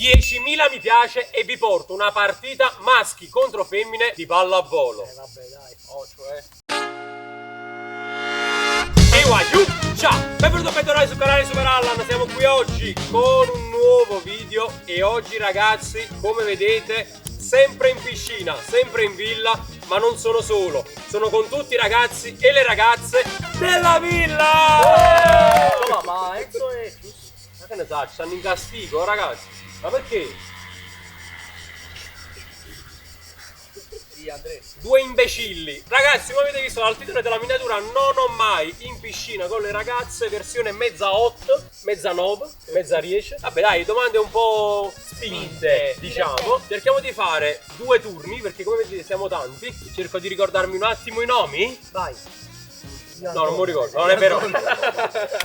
10.000 mi piace e vi porto una partita maschi contro femmine di pallavolo. Vabbè dai, cioè. Ciao, bentornati sul canale Super Allan. Siamo qui oggi con un nuovo video e oggi ragazzi, come vedete, sempre in piscina, sempre in villa, ma non sono solo, sono con tutti i ragazzi e le ragazze della villa! Ma Enzo è giusto. Ma che ne sai, stanno in castigo ragazzi, ma perché? Due imbecilli. Ragazzi, come avete visto dal titolo della miniatura, non ho mai in piscina con le ragazze versione mezza hot, mezza noob, mezza riesce. Vabbè dai, domande un po' spinte, diciamo. Cerchiamo di fare due turni perché come vedete siamo tanti. Cerco di ricordarmi un attimo i nomi. Vai. No, non me lo ricordo, non è vero.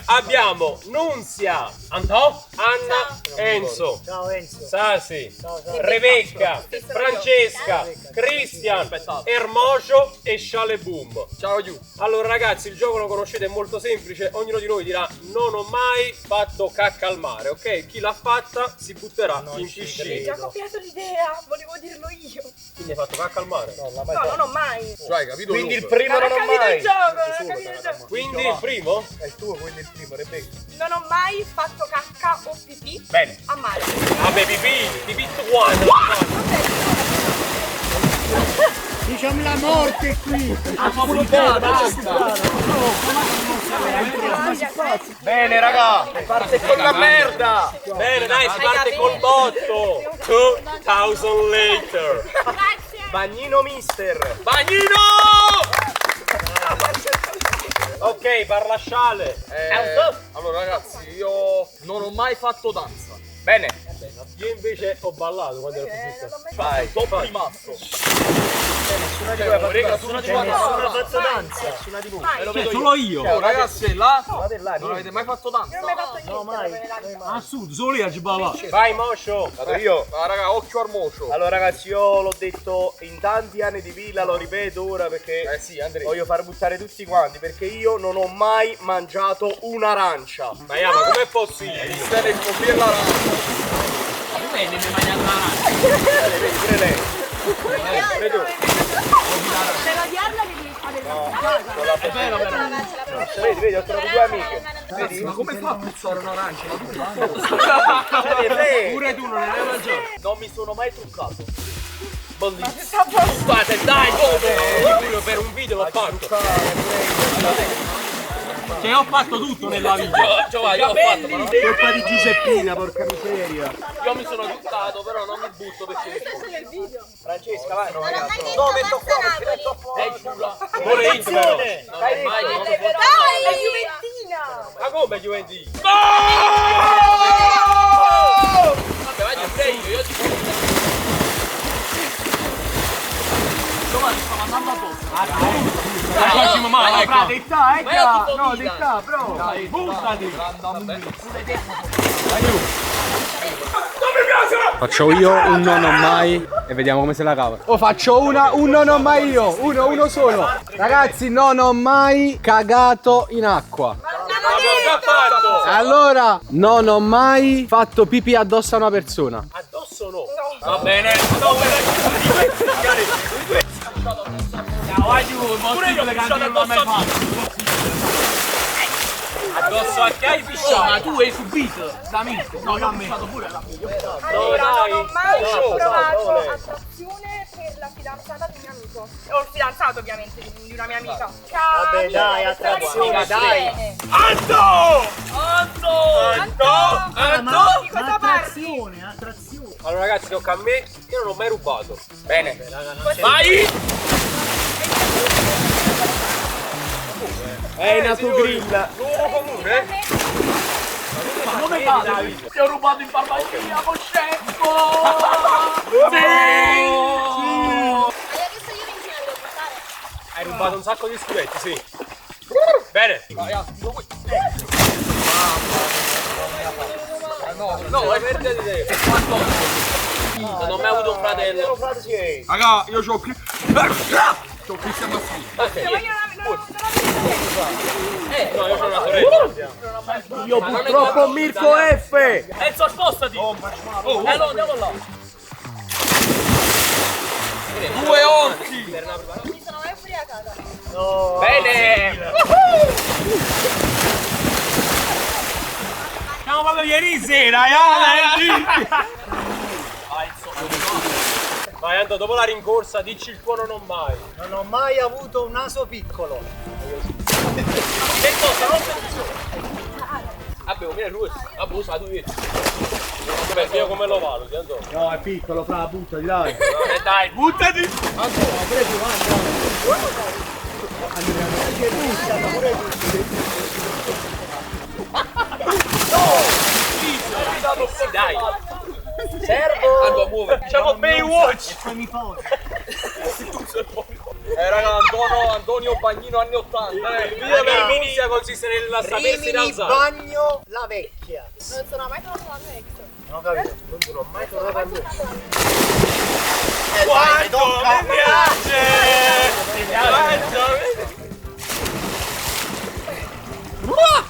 Abbiamo Nunzia, Antò, Anna, Enzo. Ciao Enzo. Sasi, Ciao. Rebecca, Francesca, Cristian, Ermocio e Shaleboom. Ciao Giù. Allora ragazzi, il gioco lo conoscete, è molto semplice. Ognuno di noi dirà non ho mai fatto cacca al mare, ok? Chi l'ha fatta si butterà in piscina. Ho già copiato l'idea, volevo dirlo io. Quindi hai fatto cacca al mare? No, Non ho mai. Cioè, capito? Quindi il Luca? primo non ho capito mai. il gioco, Quindi il primo? È il tuo, quindi il primo, Rebecca. Non ho mai fatto cacca o pipì Bene. a mare. Vabbè, pipì tuano. Diciamo la morte qui. Bene raga, parte con la merda. Bene, dai, si parte col botto. 2000 later. Bagnino mister. Bagnino! Ok, parla sciale. Allora ragazzi, io non ho mai fatto danza. Bene. Io invece ho ballato quando ero più piccolo. Vai. Top di mazzo. Nessuna di voi ha fatto danza. Nessuna di voi. Solo io. Oh, ragazzi, là Vado là, non avete mai fatto danza? Non ho mai fatto niente. No, mai. Assurdo, solo io oggi ballavo. Vai, Moscio. Vado io. Ah, raga, occhio al mocio. Allora ragazzi, io l'ho detto in tanti anni di villa, lo ripeto ora perché Sì, Andrea. voglio far buttare tutti quanti, perché io non ho mai mangiato un'arancia. Ma com'è possibile? Stai nel coprire la rana. Bene, mi mangiato l'arancia. Vedi pure lei. Vedi tu. Per odiarla devi fare È vero, Vedi, ho trovato due amiche. Vedi? Ma come fa a puzzare un'arancia? Pure tu non hai mangiato. Non mi sono mai truccato. Scusate, dai, come? Per un video l'ho fatto. Cioè, ho fatto tutto nella vita. Cioè, io ho fatto, ma non... Colpa di Giuseppina, porca miseria. Io mi sono buttato, però non mi butto perché... nel video. Francesca, vai, no, ragazzi. No, metto fuori. Vuole hit però. Dai, Mai Dai, è Juventina. Ma come Juventus? Vabbè, vai di freddo, io ti faccio... Domani sto mandando a posto. Dai, mamma, ecco. No, detta, bro. Dai, buttati. Faccio io un non ho mai e vediamo come se la cava. Oh, faccio un non ho mai io, uno solo. Ragazzi, non ho mai cagato in acqua. Allora, non ho mai fatto pipì addosso a una persona. Addosso no. Va bene. Pure io che non l'ho mai fatto. Addosso a chi hai pisciato? Ma tu hai subito da me. No, io ho pisciato pure da me. Allora, non ho mai provato attrazione per la fidanzata di un mio amico. O il fidanzato, ovviamente, di una mia amica. Vabbè, dai, attrazione, dai. Anto! Di cosa parli? Allora ragazzi, tocca a me. Io non ho mai rubato. Bene. Vai! È in autogrill. Luogo comune? Ma come fai? Ti ho rubato in farmacia, coscetto! Hai rubato un sacco di scudetti, sì. Bene. No, è verde di te. Non ho mai avuto un fratello. Raga, io c'ho qui. C'ho Cristian Massini. Se voglio No, io sono una sorella. Io purtroppo Mirko F. Enzo, spostati! Oh, no, andiamo là! Due occhi! Mi sono mai ubriacata. Bene! Siamo proprio ieri sera, Vai Anto, dopo la rincorsa dici il tuo non ho mai. Non ho mai avuto un naso piccolo. Che cosa? Non abbiamo viene lui, abusato io. Perché io come lo valuti, Anto? No, è piccolo, fra, buttati, dai. Dai, buttati! Sì, dai! Servo! Andiamo a muovere! Facciamo Baywatch! Raga, Antonio Bagnino anni 80, Il video per Minizia consiste nel sapersi Rimini rialzare. bagno la vecchia. Non sono mai tornata alla mia ex. Non ho capito. Non sono mai tornato a lui. Quanto mi piace!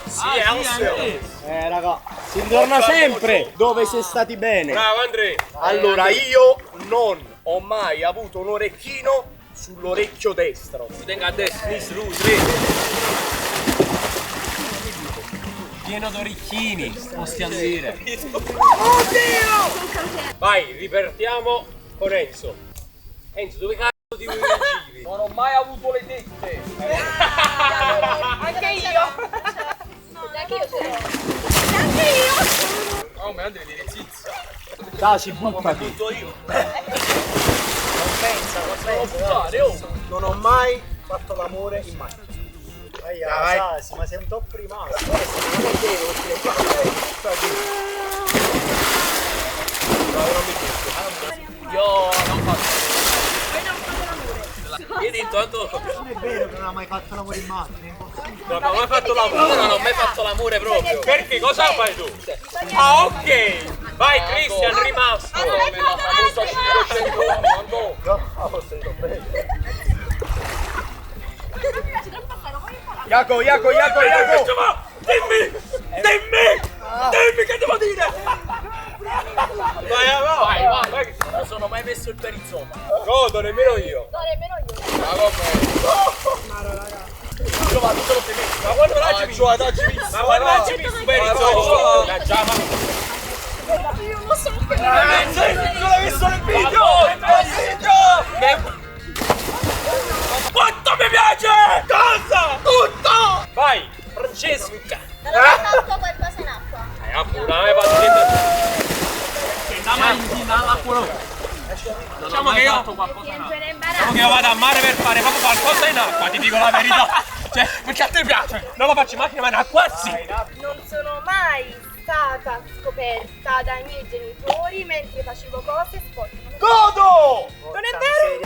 Sì, è un Raga, si ritorna sempre dove si è stati bene. Bravo Andrea. Allora, io non ho mai avuto un orecchino sull'orecchio destro. Tenga a destra, pieno d'orecchini, possiamo dire. Vai, ripartiamo con Enzo. Enzo, dove cazzo ti vuoi giri? Non ho mai avuto le tette. Anche io. Neanche io ce l'ho. Neanche io. Oh, ma Andrea dire zizza. Dai, buttati. Butto io. Non pensa, non pensa. Buttare, oh. Non ho mai fatto l'amore in macchina. Sasi, ma sei un top rimasto. Non è Io non faccio. Io intanto vero che non ha mai fatto l'amore in macchina, è impossibile. Non ho mai fatto l'amore. non ho mai fatto l'amore proprio. Perché cosa fai tu? Ah, ok. Vai Christian, rimasto. Come la famosa 500 quando Jaco. Dimmi che devo dire. Vai. Non sono mai messo il perizoma. Godo, nemmeno io. No, nemmeno io. Ma quando l'hai visto? Ma quando l'hai visto per il gioco? La giama. Io non so che Non l'hai visto nel video? Quanto mi piace! Cosa? Tutto! Vai, Francesca. non ho mai fatto qualcosa in acqua. Appura, hai fatto niente. Diciamo che io Diciamo che io vado a mare per fare proprio qualcosa in acqua, ti dico la verità. Cioè, perché a te piace? Non lo faccio in macchina, ma in acqua sì. Non sono mai stata scoperta dai miei genitori mentre facevo cose sporche. Godo! Non è vero?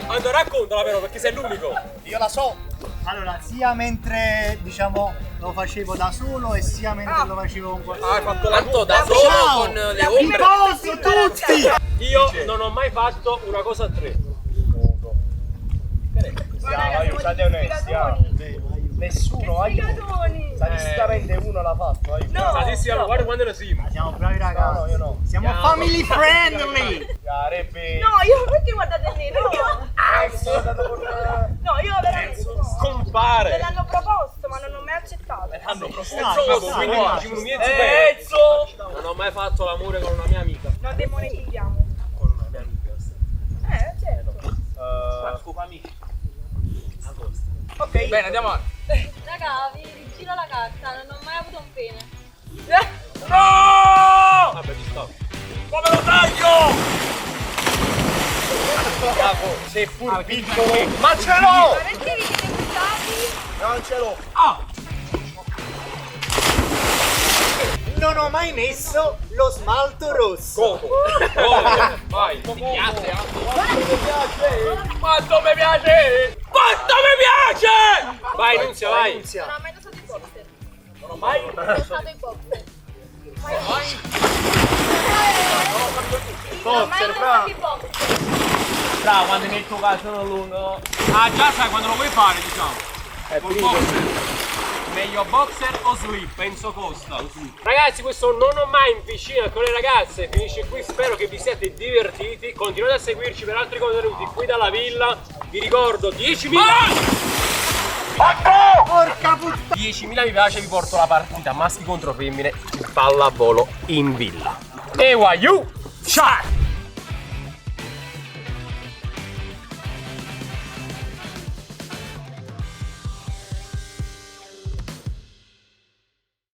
Anto, raccontala però, perché sei l'unico. Io la so. Allora, sia mentre, diciamo, lo facevo da solo e sia mentre lo facevo con qualcuno. hai fatto l'anto da solo Ciao! con le La ombre. Posso tutti! Io non ho mai fatto una cosa a tre. State onesti, nessuno, statisticamente uno l'ha fatto. Statistica, guarda quando ne siamo. Siamo bravi ragazzi. No, io no. Siamo family friendly. Sarebbe... No, io perché guardate me? No, io veramente no. Me Compare. l'hanno proposto, ma non ho mai accettato. Quindi diciamo miei zii. Non ho mai fatto l'amore con una mia amica. Non demonetizziamo. Con una mia amica. Certo. Scopa amici. Ok. Bene, andiamo avanti. Raga, vi giro la carta, non ho mai avuto un pene. No! Vabbè, ti sto. Come lo taglio? Seppur piccolo, ma ce l'ho! Ma perché vi siete buttati? Non ce l'ho. Non ho mai messo lo smalto rosso. Vai. Mi piace, Quanto mi piace! Quanto mi piace! Vai, Nunzia, vai. Non ho mai usato i boxer. Non ho mai Non ho usato i boxer. Non ho mai Boxer, usato i boxer. Bravo, quando nel tuo caso sono lungo. Ah, già sai quando lo vuoi fare, diciamo. Col boxer. Meglio boxer o slip? Penso costa. Ragazzi, questo non ho mai in piscina con le ragazze finisce qui. Spero che vi siate divertiti. Continuate a seguirci per altri contenuti qui dalla villa. Vi ricordo 10.000. Porca puttana! 10.000 mi piace, vi porto la partita maschi contro femmine di pallavolo in villa. E you! Ciao!